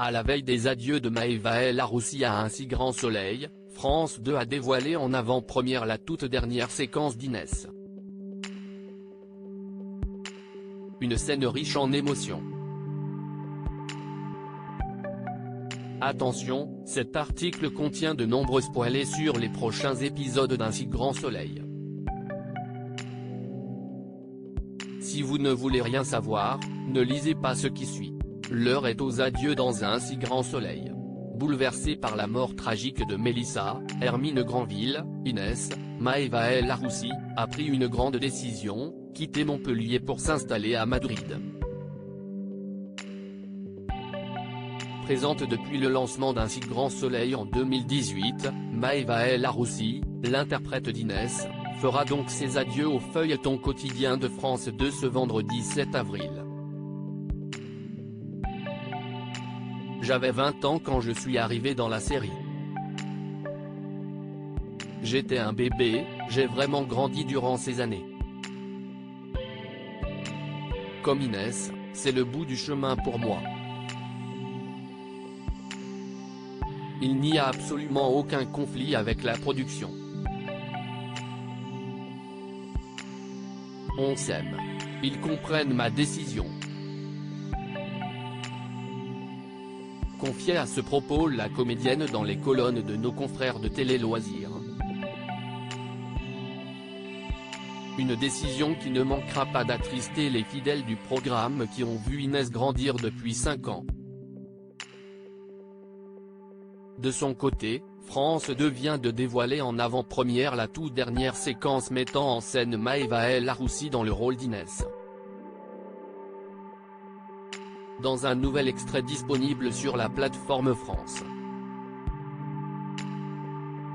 À la veille des adieux de Maëva El Aroussi à Un si grand soleil, France 2 a dévoilé en avant-première la toute dernière séquence d'Inès. Une scène riche en émotions. Attention, cet article contient de nombreux spoilers sur les prochains épisodes d'Un si grand soleil. Si vous ne voulez rien savoir, ne lisez pas ce qui suit. L'heure est aux adieux dans Un si grand soleil. Bouleversée par la mort tragique de Mélissa, Hermine Granville, Inès, Maëva El Aroussi, a pris une grande décision, quitter Montpellier pour s'installer à Madrid. Présente depuis le lancement d'Un si grand soleil en 2018, Maëva El Aroussi, l'interprète d'Inès, fera donc ses adieux au feuilleton quotidien de France 2 ce vendredi 7 avril. J'avais 20 ans quand je suis arrivé dans la série. J'étais un bébé, j'ai vraiment grandi durant ces années. Comme Inès, c'est le bout du chemin pour moi. Il n'y a absolument aucun conflit avec la production. On s'aime. Ils comprennent ma décision. Confiait à ce propos la comédienne dans les colonnes de nos confrères de Télé Loisirs. Une décision qui ne manquera pas d'attrister les fidèles du programme qui ont vu Inès grandir depuis 5 ans. De son côté, France 2 vient de dévoiler en avant-première la toute dernière séquence mettant en scène Maëva El Aroussi dans le rôle d'Inès. Dans un nouvel extrait disponible sur la plateforme France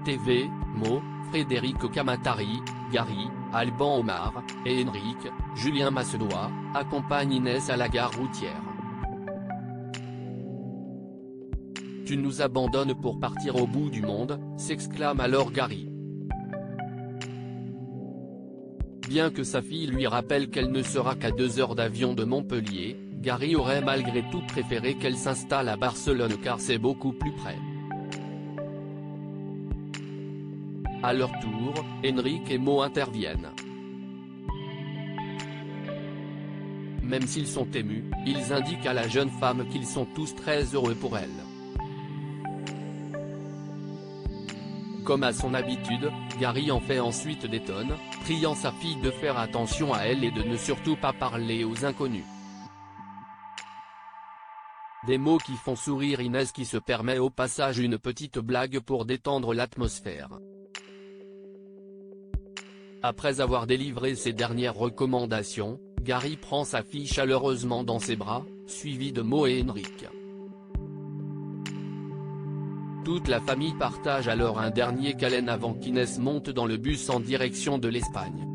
TV, Mo, Frédéric Kamatari, Gary, Alban Omar, et Henrik, Julien Massedois, accompagnent Inès à la gare routière. « Tu nous abandonnes pour partir au bout du monde », s'exclame alors Gary. Bien que sa fille lui rappelle qu'elle ne sera qu'à 2 heures d'avion de Montpellier, Gary aurait malgré tout préféré qu'elle s'installe à Barcelone car c'est beaucoup plus près. À leur tour, Henrik et Mo interviennent. Même s'ils sont émus, ils indiquent à la jeune femme qu'ils sont tous très heureux pour elle. Comme à son habitude, Gary en fait ensuite des tonnes, priant sa fille de faire attention à elle et de ne surtout pas parler aux inconnus. Des mots qui font sourire Inès qui se permet au passage une petite blague pour détendre l'atmosphère. Après avoir délivré ses dernières recommandations, Gary prend sa fille chaleureusement dans ses bras, suivi de Mo et Henrik. Toute la famille partage alors un dernier câlin avant qu'Inès monte dans le bus en direction de l'Espagne.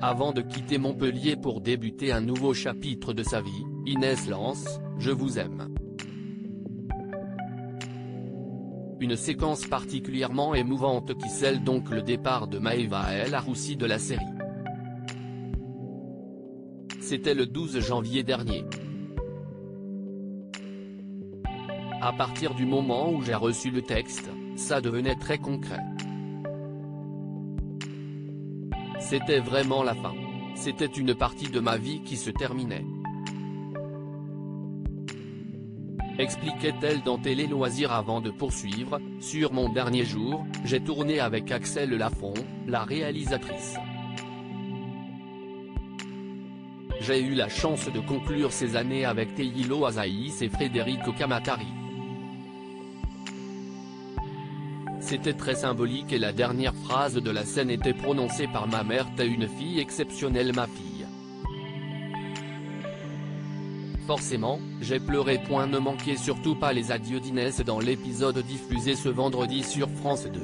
Avant de quitter Montpellier pour débuter un nouveau chapitre de sa vie, Inès lance « Je vous aime ». Une séquence particulièrement émouvante qui scelle donc le départ de Maëva El Aroussi de la série. C'était le 12 janvier dernier. À partir du moment où j'ai reçu le texte, ça devenait très concret. C'était vraiment la fin. C'était une partie de ma vie qui se terminait. Expliquait-elle dans Télé Loisirs avant de poursuivre, sur mon dernier jour, j'ai tourné avec Axel Lafont, la réalisatrice. J'ai eu la chance de conclure ces années avec Théilo Azaïs et Frédéric Kamatari. C'était très symbolique et la dernière phrase de la scène était prononcée par ma mère. T'es une fille exceptionnelle ma fille. Forcément, j'ai pleuré. Ne manquez surtout pas les adieux d'Inès dans l'épisode diffusé ce vendredi sur France 2.